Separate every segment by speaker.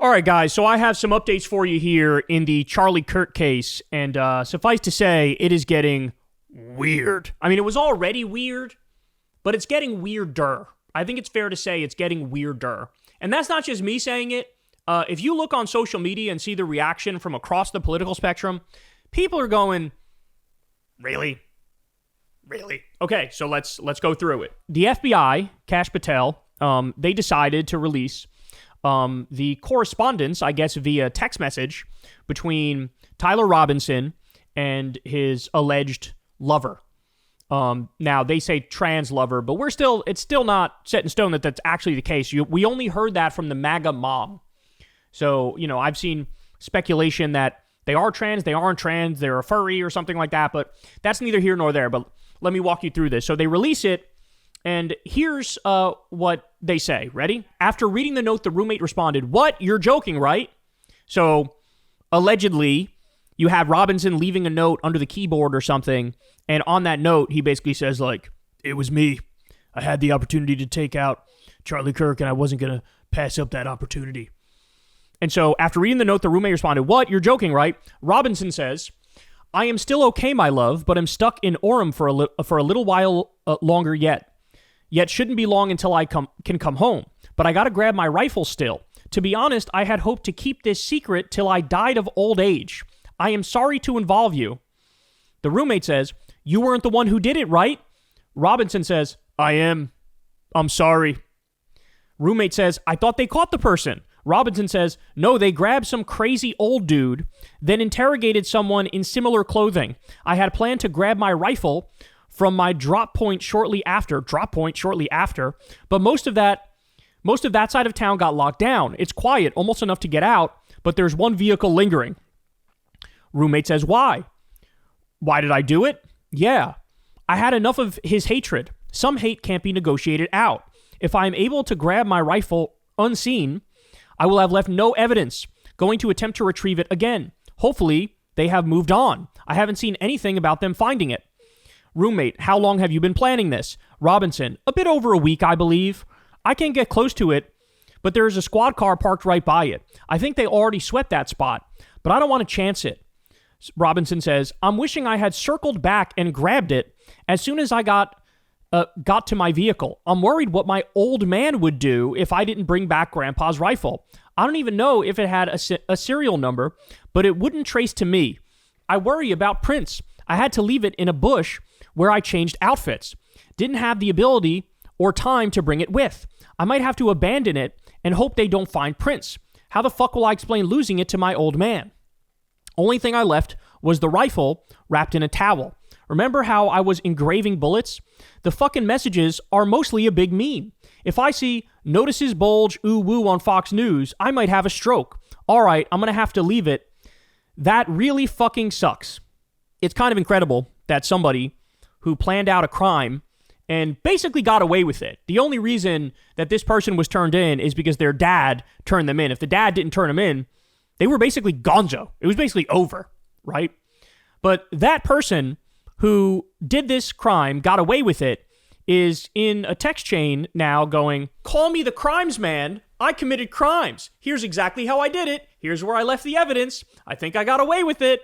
Speaker 1: All right, guys, so I have some updates for you here in the Charlie KIRK case, and suffice to say, it is getting weird. I mean, it was already weird, but it's getting weirder. I think it's fair to say it's getting weirder. And that's not just me saying it. If you look on social media and see the reaction from across the political spectrum, people are going, really? Really? Okay, so let's go through it. The FBI, Kash Patel, they decided to release the correspondence, I guess, via text message between Tyler Robinson and his alleged lover. Now, they say trans lover, but it's still not set in stone that that's actually the case. We only heard that from the MAGA mom. So, I've seen speculation that they are trans, they aren't trans, they're a furry or something like that, but that's neither here nor there. But let me walk you through this. So they release it, and here's what they say. Ready? After reading the note, the roommate responded, "What? You're joking, right?" So, allegedly, you have Robinson leaving a note under the keyboard or something, and on that note, he basically says, "It was me. I had the opportunity to take out Charlie KIRK, and I wasn't going to pass up that opportunity." And so, after reading the note, the roommate responded, "What? You're joking, right?" Robinson says, "I am still okay, my love, but I'm stuck in Orem for a little while longer yet. Yet shouldn't be long until I can come home. But I gotta grab my rifle still. To be honest, I had hoped to keep this secret till I died of old age. I am sorry to involve you." The roommate says, "You weren't the one who did it, right?" Robinson says, "I am. I'm sorry." Roommate says, "I thought they caught the person." Robinson says, "No, they grabbed some crazy old dude, then interrogated someone in similar clothing. I had planned to grab my rifle from my drop point shortly after, but most of that side of town got locked down. It's quiet, almost enough to get out, but there's one vehicle lingering." Roommate says, "Why? Why did I do it? Yeah, I had enough of his hatred. Some hate can't be negotiated out. If I am able to grab my rifle unseen, I will have left no evidence. Going to attempt to retrieve it again. Hopefully, they have moved on. I haven't seen anything about them finding it." Roommate, "How long have you been planning this?" Robinson, "A bit over a week, I believe. I can't get close to it, but there is a squad car parked right by it. I think they already swept that spot, but I don't want to chance it." Robinson says, "I'm wishing I had circled back and grabbed it as soon as I got to my vehicle. I'm worried what my old man would do if I didn't bring back Grandpa's rifle. I don't even know if it had a serial number, but it wouldn't trace to me. I worry about prints. I had to leave it in a bush where I changed outfits. Didn't have the ability or time to bring it with. I might have to abandon it and hope they don't find prints. How the fuck will I explain losing it to my old man? Only thing I left was the rifle wrapped in a towel. Remember how I was engraving bullets? The fucking messages are mostly a big meme. If I see notices bulge ooh woo on Fox News, I might have a stroke. All right, I'm going to have to leave it. That really fucking sucks." It's kind of incredible that somebody who planned out a crime and basically got away with it. The only reason that this person was turned in is because their dad turned them in. If the dad didn't turn them in, they were basically gonzo. It was basically over, right? But that person who did this crime, got away with it, is in a text chain now going, "Call me the crimes man. I committed crimes. Here's exactly how I did it. Here's where I left the evidence. I think I got away with it.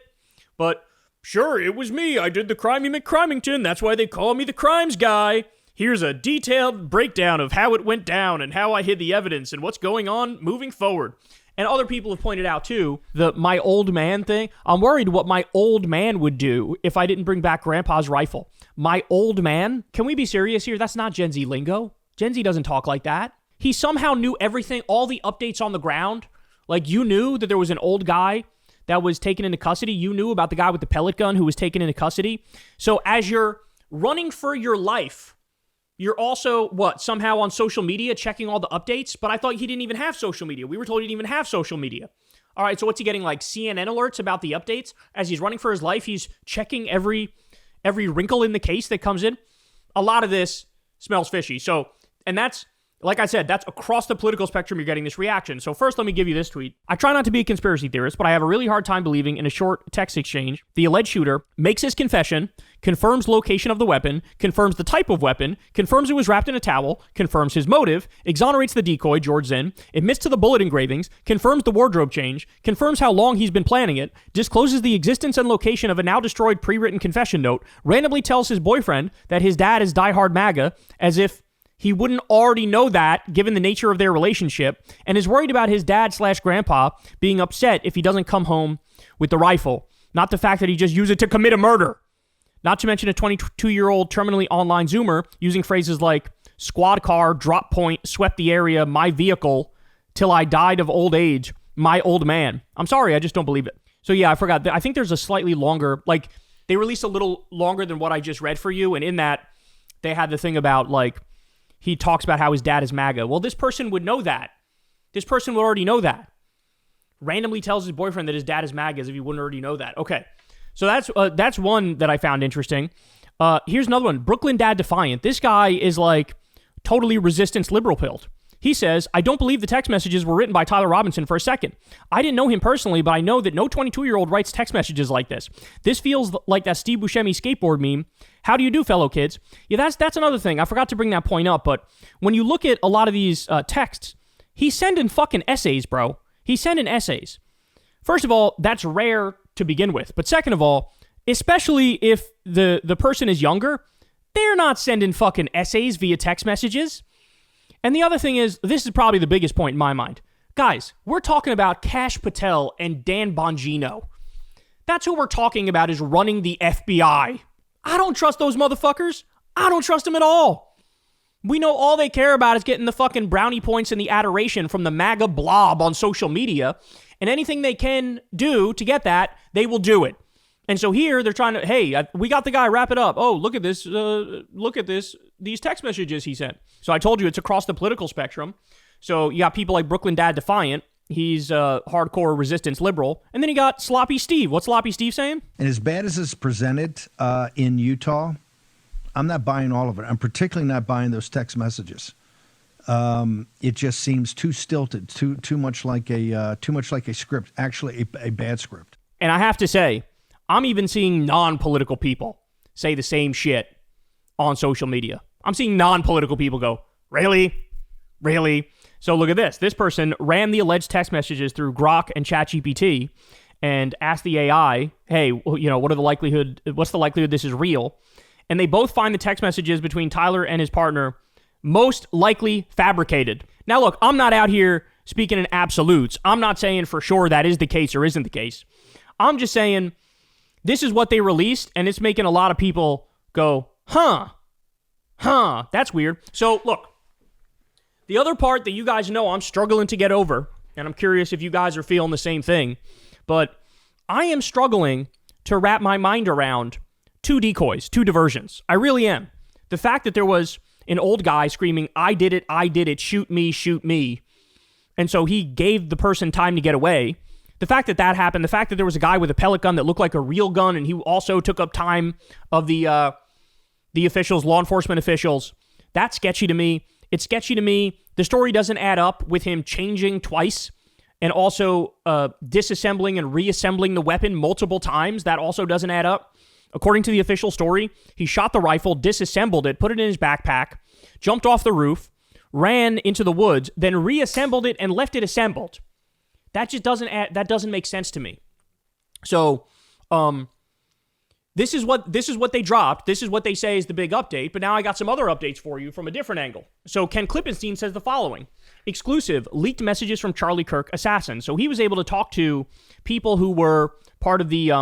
Speaker 1: But sure, it was me. I did the crimey McCrimington. That's why they call me the crimes guy. Here's a detailed breakdown of how it went down and how I hid the evidence and what's going on moving forward." And other people have pointed out, too, the my old man thing. I'm worried what my old man would do if I didn't bring back Grandpa's rifle. My old man? Can we be serious here? That's not Gen Z lingo. Gen Z doesn't talk like that. He somehow knew everything, all the updates on the ground. Like, you knew that there was an old guy that was taken into custody. You knew about the guy with the pellet gun who was taken into custody. So as you're running for your life, you're also, somehow on social media checking all the updates? But I thought he didn't even have social media. We were told he didn't even have social media. All right, so what's he getting, like CNN alerts about the updates? As he's running for his life, he's checking every wrinkle in the case that comes in. A lot of this smells fishy. So, and that's Like I said, that's across the political spectrum you're getting this reaction. So first, let me give you this tweet. I try not to be a conspiracy theorist, but I have a really hard time believing in a short text exchange. The alleged shooter makes his confession, confirms location of the weapon, confirms the type of weapon, confirms it was wrapped in a towel, confirms his motive, exonerates the decoy, George Zinn, admits to the bullet engravings, confirms the wardrobe change, confirms how long he's been planning it, discloses the existence and location of a now destroyed pre-written confession note, randomly tells his boyfriend that his dad is diehard MAGA, as if he wouldn't already know that given the nature of their relationship, and is worried about his dad/grandpa being upset if he doesn't come home with the rifle, not the fact that he just used it to commit a murder. Not to mention a 22-year-old terminally online Zoomer using phrases like squad car, drop point, swept the area, my vehicle, till I died of old age, my old man. I'm sorry, I just don't believe it. So yeah, I forgot. I think there's a slightly longer, like, they released a little longer than what I just read for you, and in that, they had the thing about, like, he talks about how his dad is MAGA. Well, this person would know that. This person would already know that. Randomly tells his boyfriend that his dad is MAGA as if he wouldn't already know that. Okay, so that's one that I found interesting. Here's another one. Brooklyn Dad Defiant. This guy is like totally resistance liberal pilled. He says, I don't believe the text messages were written by Tyler Robinson for a second. I didn't know him personally, but I know that no 22-year-old writes text messages like this. This feels like that Steve Buscemi skateboard meme. How do you do, fellow kids? Yeah, that's another thing. I forgot to bring that point up, but when you look at a lot of these texts, he's sending fucking essays, bro. He's sending essays. First of all, that's rare to begin with. But second of all, especially if the person is younger, they're not sending fucking essays via text messages. And the other thing is, this is probably the biggest point in my mind. Guys, we're talking about Kash Patel and Dan Bongino. That's who we're talking about is running the FBI. I don't trust those motherfuckers. I don't trust them at all. We know all they care about is getting the fucking brownie points and the adoration from the MAGA blob on social media. And anything they can do to get that, they will do it. And so here they're trying to, hey, we got the guy, wrap it up. Oh, look at this. These text messages he sent. So I told you it's across the political spectrum. So you got people like Brooklyn Dad Defiant. He's a hardcore resistance liberal. And then you got Sloppy Steve. What's Sloppy Steve saying?
Speaker 2: And as bad as it's presented in Utah, I'm not buying all of it. I'm particularly not buying those text messages. It just seems too stilted, too much like a script, actually a bad script.
Speaker 1: And I have to say, I'm even seeing non-political people say the same shit on social media. I'm seeing non-political people go, really? Really? So look at this. This person ran the alleged text messages through Grok and ChatGPT and asked the AI, hey, what's the likelihood this is real? And they both find the text messages between Tyler and his partner most likely fabricated. Now look, I'm not out here speaking in absolutes. I'm not saying for sure that is the case or isn't the case. I'm just saying this is what they released, and it's making a lot of people go, huh, that's weird. So look, the other part that you guys know I'm struggling to get over, and I'm curious if you guys are feeling the same thing, but I am struggling to wrap my mind around two decoys, two diversions. I really am. The fact that there was an old guy screaming, I did it, shoot me, and so he gave the person time to get away. The fact that happened, the fact that there was a guy with a pellet gun that looked like a real gun, and he also took up time of the officials, law enforcement officials, that's sketchy to me. It's sketchy to me. The story doesn't add up with him changing twice and also disassembling and reassembling the weapon multiple times. That also doesn't add up. According to the official story, he shot the rifle, disassembled it, put it in his backpack, jumped off the roof, ran into the woods, then reassembled it and left it assembled. That just doesn't make sense to me. So, this is what they dropped. This is what they say is the big update. But now I got some other updates for you from a different angle. So Ken Klippenstein says the following: exclusive leaked messages from Charlie Kirk assassin. So he was able to talk to people who were part of the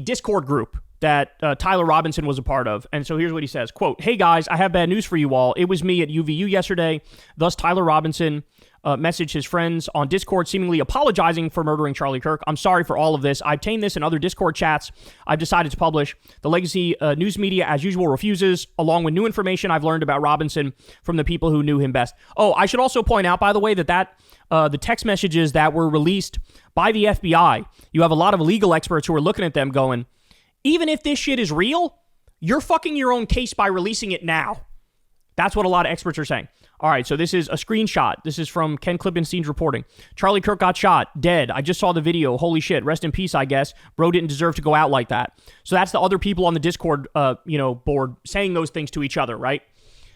Speaker 1: Discord group that Tyler Robinson was a part of. And so here's what he says, quote, "Hey guys, I have bad news for you all. It was me at UVU yesterday. Thus Tyler Robinson messaged his friends on Discord seemingly apologizing for murdering Charlie Kirk. I'm sorry for all of this. I obtained this in other Discord chats I've decided to publish. The legacy news media, as usual, refuses, along with new information I've learned about Robinson from the people who knew him best." Oh, I should also point out, by the way, that the text messages that were released by the FBI, you have a lot of legal experts who are looking at them going, even if this shit is real, you're fucking your own case by releasing it now. That's what a lot of experts are saying. All right, so this is a screenshot. This is from Ken Klippenstein's reporting. Charlie Kirk got shot, dead. I just saw the video. Holy shit. Rest in peace, I guess. Bro didn't deserve to go out like that. So that's the other people on the Discord, board saying those things to each other, right?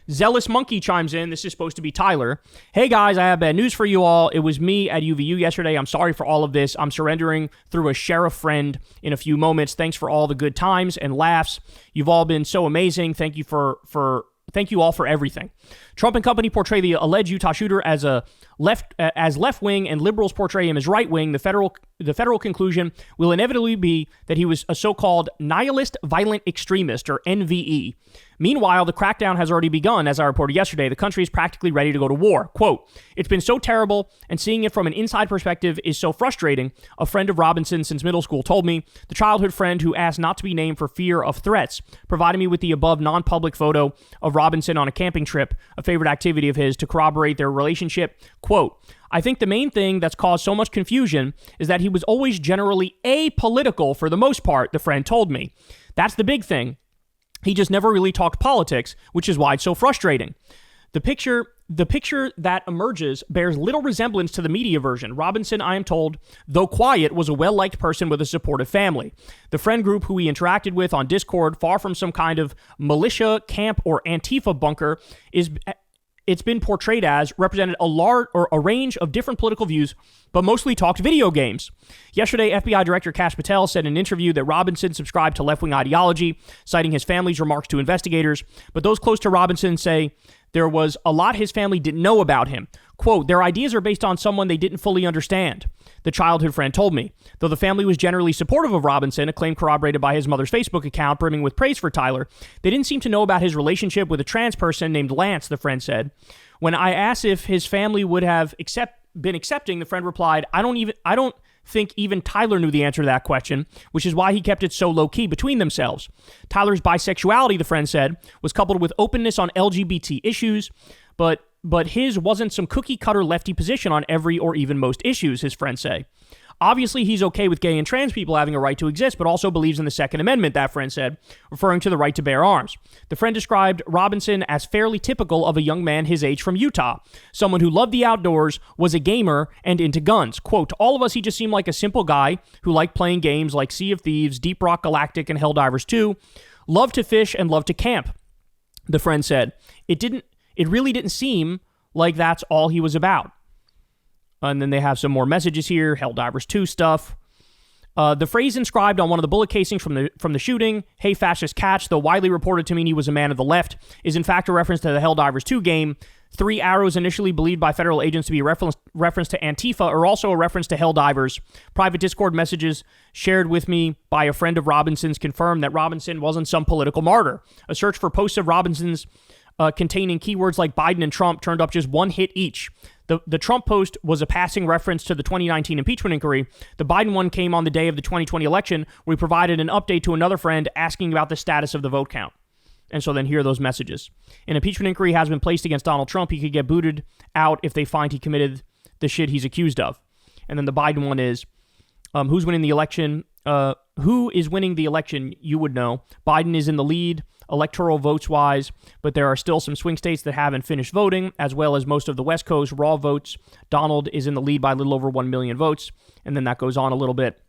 Speaker 1: Zealous Monkey chimes in. This is supposed to be Tyler. Hey guys, I have bad news for you all. It was me at UVU yesterday. I'm sorry for all of this. I'm surrendering through a sheriff friend in a few moments. Thanks for all the good times and laughs. You've all been so amazing. Thank you Thank you all for everything. Trump and company portray the alleged Utah shooter as left wing, and liberals portray him as right wing. The federal conclusion will inevitably be that he was a so-called nihilist violent extremist, or NVE. Meanwhile, the crackdown has already begun. As I reported yesterday, the country is practically ready to go to war. Quote, "It's been so terrible, and seeing it from an inside perspective is so frustrating," a friend of Robinson since middle school told me. The childhood friend who asked not to be named for fear of threats provided me with the above non-public photo of Robinson on a camping trip, a favorite activity of his, to corroborate their relationship. Quote, "I think the main thing that's caused so much confusion is that he was always generally apolitical for the most part," the friend told me. "That's the big thing. He just never really talked politics, which is why it's so frustrating." The picture that emerges bears little resemblance to the media version. Robinson, I am told, though quiet, was a well-liked person with a supportive family. The friend group who he interacted with on Discord, far from some kind of militia, camp, or Antifa bunker, it's been portrayed as represented a range of different political views, but mostly talked video games. Yesterday, FBI Director Kash Patel said in an interview that Robinson subscribed to left-wing ideology, citing his family's remarks to investigators. But those close to Robinson say there was a lot his family didn't know about him. Quote, "Their ideas are based on someone they didn't fully understand," the childhood friend told me. Though the family was generally supportive of Robinson, a claim corroborated by his mother's Facebook account brimming with praise for Tyler, they didn't seem to know about his relationship with a trans person named Lance, the friend said. When I asked if his family would have been accepting, the friend replied, I don't think even Tyler knew the answer to that question, which is why he kept it so low-key between themselves. Tyler's bisexuality, the friend said, was coupled with openness on LGBT issues, but his wasn't some cookie-cutter lefty position on every or even most issues, his friends say. Obviously, he's okay with gay and trans people having a right to exist, but also believes in the Second Amendment, that friend said, referring to the right to bear arms. The friend described Robinson as fairly typical of a young man his age from Utah, someone who loved the outdoors, was a gamer, and into guns. Quote, "To all of us, he just seemed like a simple guy who liked playing games like Sea of Thieves, Deep Rock Galactic, and Helldivers 2, loved to fish, and loved to camp," the friend said. It really didn't seem like that's all he was about. And then they have some more messages here, Helldivers 2 stuff. The phrase inscribed on one of the bullet casings from the shooting, "Hey fascist catch," though widely reported to mean he was a man of the left, is in fact a reference to the Helldivers 2 game. 3 arrows initially believed by federal agents to be a reference to Antifa are also a reference to Helldivers. Private Discord messages shared with me by a friend of Robinson's confirmed that Robinson wasn't some political martyr. A search for posts of Robinson's containing keywords like Biden and Trump turned up just one hit each. The Trump post was a passing reference to the 2019 impeachment inquiry. The Biden one came on the day of the 2020 election, where he provided an update to another friend asking about the status of the vote count. And so then here are those messages. An impeachment inquiry has been placed against Donald Trump. He could get booted out if they find he committed the shit he's accused of. And then the Biden one is, who's winning the election? Who is winning the election? You would know. Biden is in the lead, electoral votes wise, but there are still some swing states that haven't finished voting, as well as most of the West Coast raw votes. Donald is in the lead by a little over 1 million votes. And then that goes on a little bit.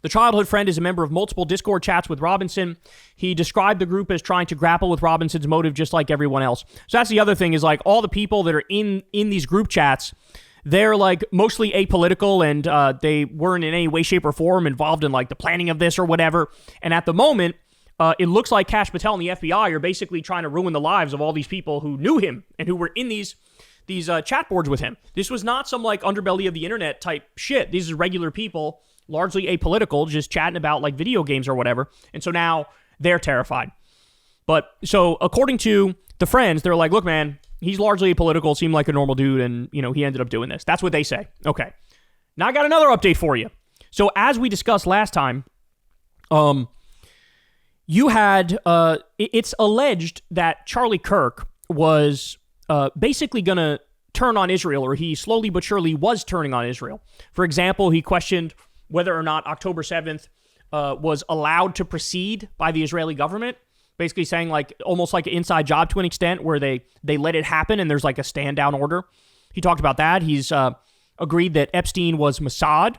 Speaker 1: The childhood friend is a member of multiple Discord chats with Robinson. He described the group as trying to grapple with Robinson's motive just like everyone else. So that's the other thing, is like all the people that are in these group chats, they're like mostly apolitical, and they weren't in any way, shape, or form involved in like the planning of this or whatever. And at the moment, it looks like Kash Patel and the FBI are basically trying to ruin the lives of all these people who knew him and who were in these chat boards with him. This was not some like underbelly of the internet type shit. These are regular people, largely apolitical, just chatting about like video games or whatever. And so now they're terrified. But so according to the friends, they're like, look, man, he's largely apolitical, seemed like a normal dude, and, you know, he ended up doing this. That's what they say. Okay. Now I got another update for you. So as we discussed last time, you had, it's alleged that Charlie KIRK was basically going to turn on Israel, or he slowly but surely was turning on Israel. For example, he questioned whether or not October 7th was allowed to proceed by the Israeli government, basically saying like almost like an inside job to an extent where they let it happen and there's like a stand down order. He talked about that. He's agreed that Epstein was Mossad.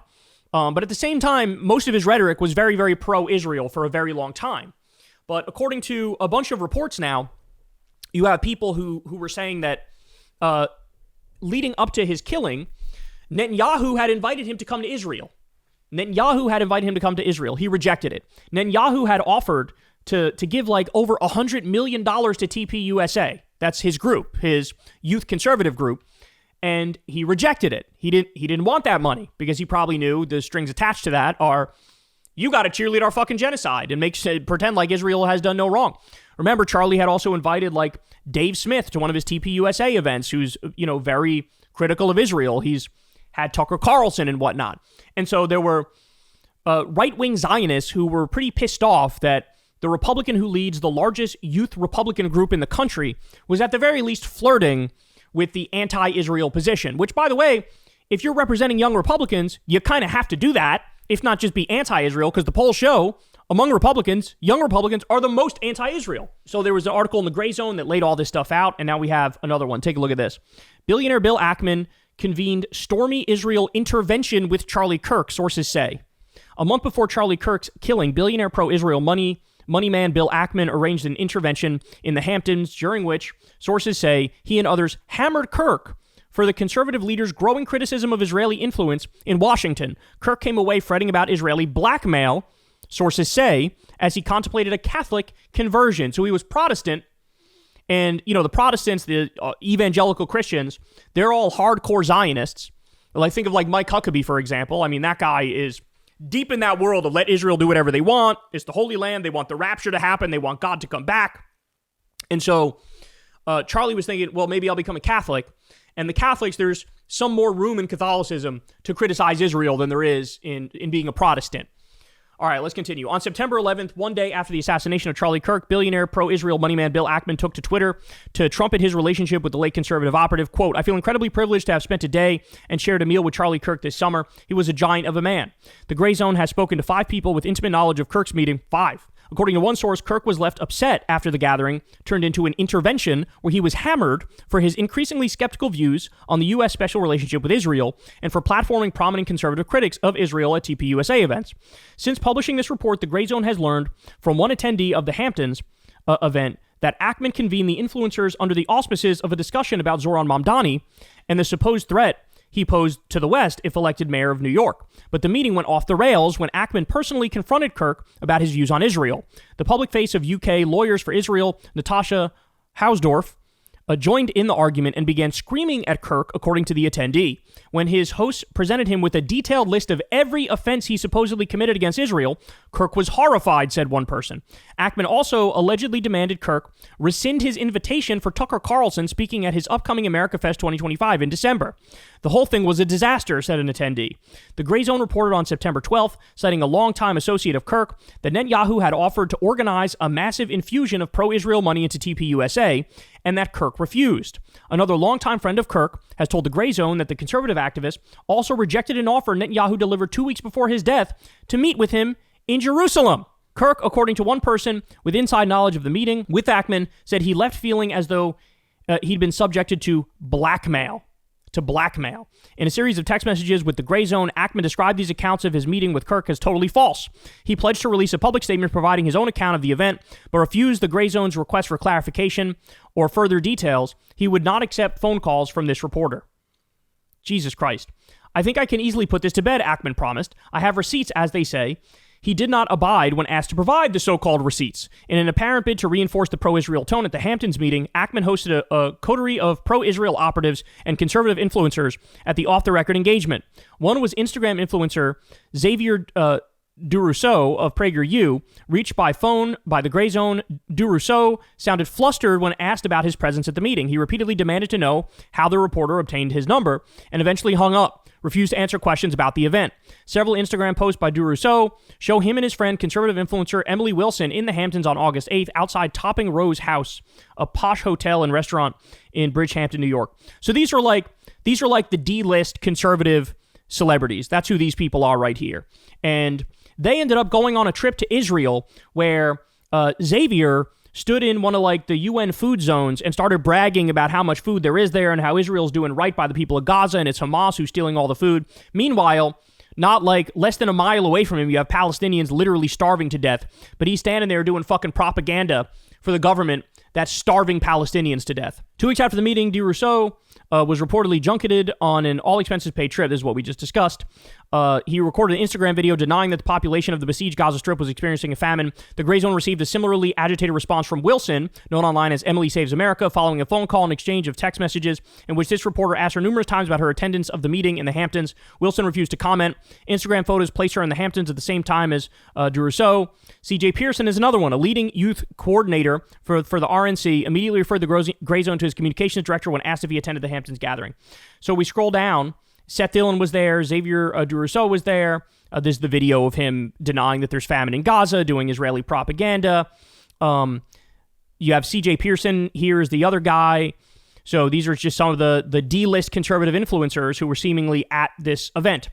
Speaker 1: But at the same time, most of his rhetoric was very, very pro-Israel for a very long time. But according to a bunch of reports now, you have people who were saying that leading up to his killing, Netanyahu had invited him to come to Israel. He rejected it. Netanyahu had offered to give like over $100 million to TPUSA. That's his group, his youth conservative group. And he rejected it. He didn't want that money because he probably knew the strings attached to that are, you got to cheerlead our fucking genocide and pretend like Israel has done no wrong. Remember, Charlie had also invited like Dave Smith to one of his TPUSA events, who's, very critical of Israel. He's had Tucker Carlson and whatnot. And so there were right-wing Zionists who were pretty pissed off that the Republican who leads the largest youth Republican group in the country was at the very least flirting with the anti-Israel position, which, by the way, if you're representing young Republicans, you kind of have to do that, if not just be anti-Israel, because the polls show among Republicans, young Republicans are the most anti-Israel. So there was an article in the Gray Zone that laid all this stuff out, and now we have another one. Take a look at this. Billionaire Bill Ackman convened stormy Israel intervention with Charlie KIRK, sources say. A month before Charlie KIRK's killing, billionaire pro-Israel money man Bill Ackman arranged an intervention in the Hamptons, during which sources say he and others hammered KIRK for the conservative leader's growing criticism of Israeli influence in Washington. KIRK came away fretting about Israeli blackmail, sources say, as he contemplated a Catholic conversion. So he was Protestant, and, the Protestants, the evangelical Christians, they're all hardcore Zionists. Like, think of like Mike Huckabee, for example. I mean, that guy is deep in that world of let Israel do whatever they want. It's the Holy Land. They want the rapture to happen. They want God to come back. And so Charlie was thinking, well, maybe I'll become a Catholic. And the Catholics, there's some more room in Catholicism to criticize Israel than there is in being a Protestant. All right, let's continue. On September 11th, one day after the assassination of Charlie KIRK, billionaire pro-Israel money man Bill Ackman took to Twitter to trumpet his relationship with the late conservative operative. Quote, I feel incredibly privileged to have spent a day and shared a meal with Charlie KIRK this summer. He was a giant of a man. The Gray Zone has spoken to 5 people with intimate knowledge of KIRK's meeting. 5. According to one source, KIRK was left upset after the gathering turned into an intervention where he was hammered for his increasingly skeptical views on the U.S. special relationship with Israel and for platforming prominent conservative critics of Israel at TPUSA events. Since publishing this report, the Gray Zone has learned from one attendee of the Hamptons event that Ackman convened the influencers under the auspices of a discussion about Zoran Mamdani and the supposed threat he posed to the West if elected mayor of New York. But the meeting went off the rails when Ackman personally confronted KIRK about his views on Israel. The public face of UK Lawyers for Israel, Natasha Hausdorff, joined in the argument and began screaming at KIRK, according to the attendee. When his host presented him with a detailed list of every offense he supposedly committed against Israel, KIRK was horrified, said one person. Ackman also allegedly demanded KIRK rescind his invitation for Tucker Carlson speaking at his upcoming America Fest 2025 in December. The whole thing was a disaster, said an attendee. The Gray Zone reported on September 12th, citing a longtime associate of KIRK, that Netanyahu had offered to organize a massive infusion of pro-Israel money into TPUSA, and that KIRK refused. Another longtime friend of KIRK has told the Gray Zone that the conservative activist also rejected an offer Netanyahu delivered 2 weeks before his death to meet with him in Jerusalem. KIRK, according to one person with inside knowledge of the meeting with Ackman, said he left feeling as though he'd been subjected to blackmail. In a series of text messages with the Gray Zone, Ackman described these accounts of his meeting with KIRK as totally false. He pledged to release a public statement providing his own account of the event, but refused the Gray Zone's request for clarification or further details. He would not accept phone calls from this reporter. Jesus Christ. I think I can easily put this to bed, Ackman promised. I have receipts, as they say. He did not abide when asked to provide the so-called receipts. In an apparent bid to reinforce the pro-Israel tone at the Hamptons meeting, Ackman hosted a coterie of pro-Israel operatives and conservative influencers at the off-the-record engagement. One was Instagram influencer Xavier Durousseau of PragerU. Reached by phone by the Gray Zone, Durousseau sounded flustered when asked about his presence at the meeting. He repeatedly demanded to know how the reporter obtained his number and eventually hung up, refused to answer questions about the event. Several Instagram posts by Durousseau show him and his friend, conservative influencer Emily Wilson, in the Hamptons on August 8th outside Topping Rose House, a posh hotel and restaurant in Bridgehampton, New York. So these are like the D-list conservative celebrities. That's who these people are right here. And they ended up going on a trip to Israel where Xavier stood in one of like the UN food zones and started bragging about how much food there is there and how Israel's doing right by the people of Gaza and it's Hamas who's stealing all the food. Meanwhile, not like less than a mile away from him, you have Palestinians literally starving to death, but he's standing there doing fucking propaganda for the government that's starving Palestinians to death. 2 weeks after the meeting, de Rousseau was reportedly junketed on an all-expenses-paid trip. This is what we just discussed. He recorded an Instagram video denying that the population of the besieged Gaza Strip was experiencing a famine. The Gray Zone received a similarly agitated response from Wilson, known online as Emily Saves America, following a phone call and exchange of text messages in which this reporter asked her numerous times about her attendance of the meeting in the Hamptons. Wilson refused to comment. Instagram photos placed her in the Hamptons at the same time as de Rousseau. C.J. Pearson is another one, a leading youth coordinator for the RNC, immediately referred the Gray Zone to his communications director when asked if he attended the Hamptons gathering. So we scroll down. Seth Dillon was there. Xavier de Rousseau was there. This is the video of him denying that there's famine in Gaza, doing Israeli propaganda. You have C.J. Pearson here is the other guy. So these are just some of the D-list conservative influencers who were seemingly at this event.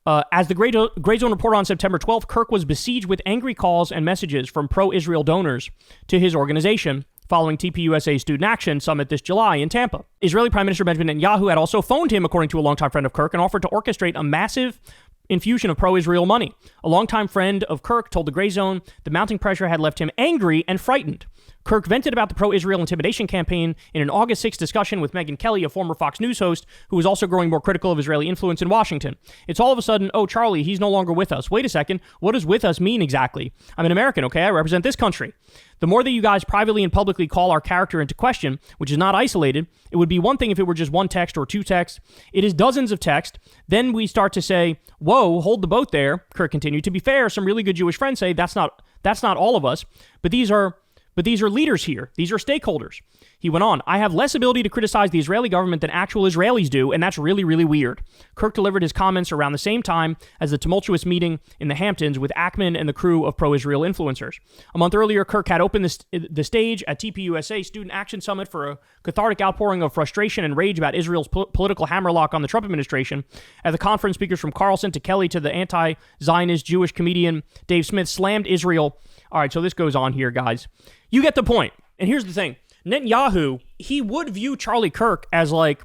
Speaker 1: As the Gray Zone reported on September 12th, KIRK was besieged with angry calls and messages from pro-Israel donors to his organization following TPUSA's Student Action Summit this July in Tampa. Israeli Prime Minister Benjamin Netanyahu had also phoned him, according to a longtime friend of KIRK, and offered to orchestrate a massive infusion of pro-Israel money. A longtime friend of KIRK told the Gray Zone the mounting pressure had left him angry and frightened. KIRK vented about the pro-Israel intimidation campaign in an August 6th discussion with Megyn Kelly, a former Fox News host who was also growing more critical of Israeli influence in Washington. It's all of a sudden, oh, Charlie, he's no longer with us. Wait a second, what does with us mean exactly? I'm an American, okay? I represent this country. The more that you guys privately and publicly call our character into question, which is not isolated, it would be one thing if it were just one text or two texts. It is dozens of texts. Then we start to say, whoa, hold the boat there. KIRK continued. To be fair, some really good Jewish friends say that's not all of us, but these are leaders here. These are stakeholders. He went on, I have less ability to criticize the Israeli government than actual Israelis do, and that's really, really weird. KIRK delivered his comments around the same time as the tumultuous meeting in the Hamptons with Ahmed and the crew of pro-Israel influencers. A month earlier, KIRK had opened the stage at TPUSA Student Action Summit for a cathartic outpouring of frustration and rage about Israel's political hammerlock on the Trump administration. At the conference, speakers from Carlson to Kelly to the anti-Zionist Jewish comedian Dave Smith slammed Israel. All right, so this goes on here, guys. You get the point. And here's the thing. Netanyahu, he would view Charlie KIRK as like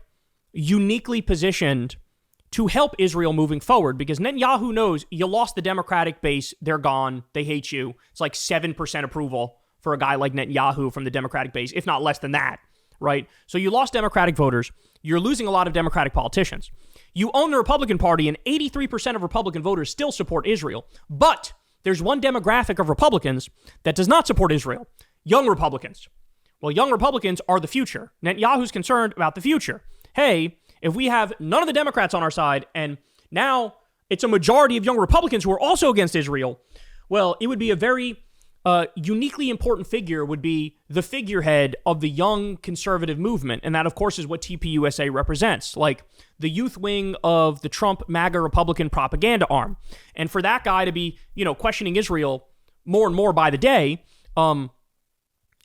Speaker 1: uniquely positioned to help Israel moving forward because Netanyahu knows you lost the Democratic base. They're gone. They hate you. It's like 7% approval for a guy like Netanyahu from the Democratic base, if not less than that, right? So you lost Democratic voters. You're losing a lot of Democratic politicians. You own the Republican Party, and 83% of Republican voters still support Israel. But there's one demographic of Republicans that does not support Israel. Young Republicans. Well, young Republicans are the future. Netanyahu's concerned about the future. Hey, if we have none of the Democrats on our side, and now it's a majority of young Republicans who are also against Israel, well, it would be a very uniquely important figure would be the figurehead of the young conservative movement. And that, of course, is what TPUSA represents, like the youth wing of the Trump MAGA Republican propaganda arm. And for that guy to be, questioning Israel more and more by the day,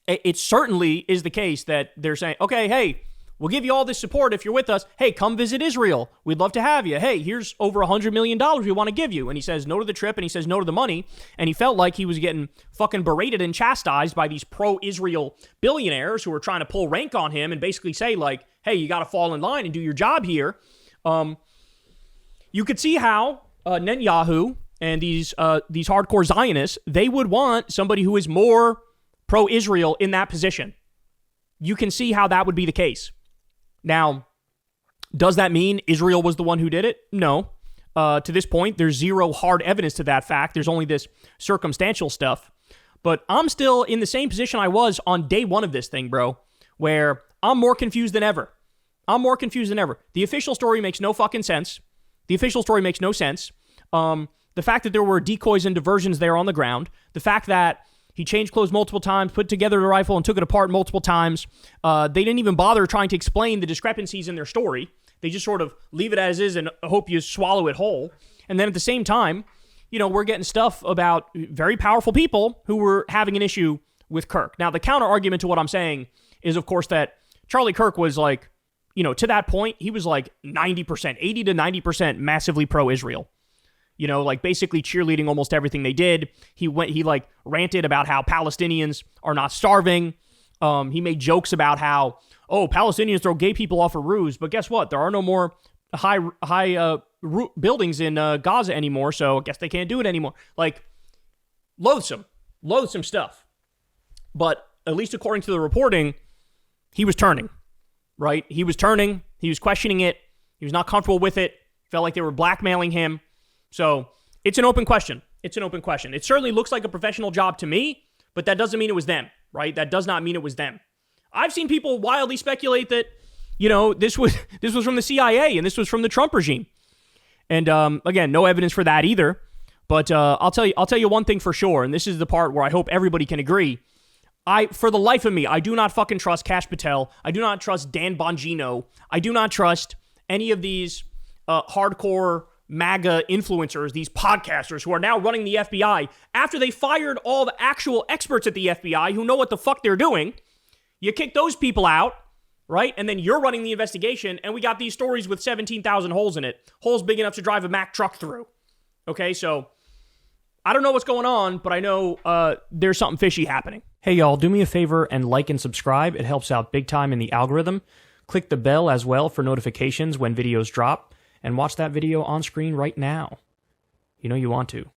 Speaker 1: it certainly is the case that they're saying, okay, hey, we'll give you all this support if you're with us. Hey, come visit Israel. We'd love to have you. Hey, here's over $100 million we want to give you. And he says no to the trip, and he says no to the money. And he felt like he was getting fucking berated and chastised by these pro-Israel billionaires who were trying to pull rank on him and basically say, like, hey, you got to fall in line and do your job here. You could see how Netanyahu and these hardcore Zionists, they would want somebody who is more pro-Israel in that position. You can see how that would be the case. Now, does that mean Israel was the one who did it? No. To this point, there's zero hard evidence to that fact. There's only this circumstantial stuff. But I'm still in the same position I was on day one of this thing, bro, where I'm more confused than ever. The official story makes no fucking sense. The official story makes no sense. The fact that there were decoys and diversions there on the ground. The fact that he changed clothes multiple times, put together the rifle, and took it apart multiple times. They didn't even bother trying to explain the discrepancies in their story. They just sort of leave it as is and hope you swallow it whole. And then at the same time, we're getting stuff about very powerful people who were having an issue with KIRK. Now, the counter argument to what I'm saying is, of course, that Charlie KIRK was like, to that point, he was like 90%, 80 to 90% massively pro-Israel. you know, like basically cheerleading almost everything they did. He like ranted about how Palestinians are not starving. He made jokes about how, oh, Palestinians throw gay people off of roofs, but guess what? There are no more high buildings in Gaza anymore, so I guess they can't do it anymore. Like, loathsome stuff. But at least according to the reporting, he was turning, right? He was turning. He was questioning it. He was not comfortable with it. Felt like they were blackmailing him. So it's an open question. It's an open question. It certainly looks like a professional job to me, but that doesn't mean it was them, right? That does not mean it was them. I've seen people wildly speculate that, you know, this was from the CIA and this was from the Trump regime. And again, no evidence for that either. But I'll tell you one thing for sure, and this is the part where I hope everybody can agree. For the life of me, I do not fucking trust Kash Patel. I do not trust Dan Bongino. I do not trust any of these hardcore MAGA influencers, these podcasters who are now running the FBI after they fired all the actual experts at the FBI who know what the fuck they're doing. You kick those people out, right? And then you're running the investigation, and we got these stories with 17,000 holes in it. Holes big enough to drive a Mack truck through. Okay, so I don't know what's going on, but I know there's something fishy happening. Hey, y'all, do me a favor and like and subscribe. It helps out big time in the algorithm. Click the bell as well for notifications when videos drop, and watch that video on screen right now. You know you want to.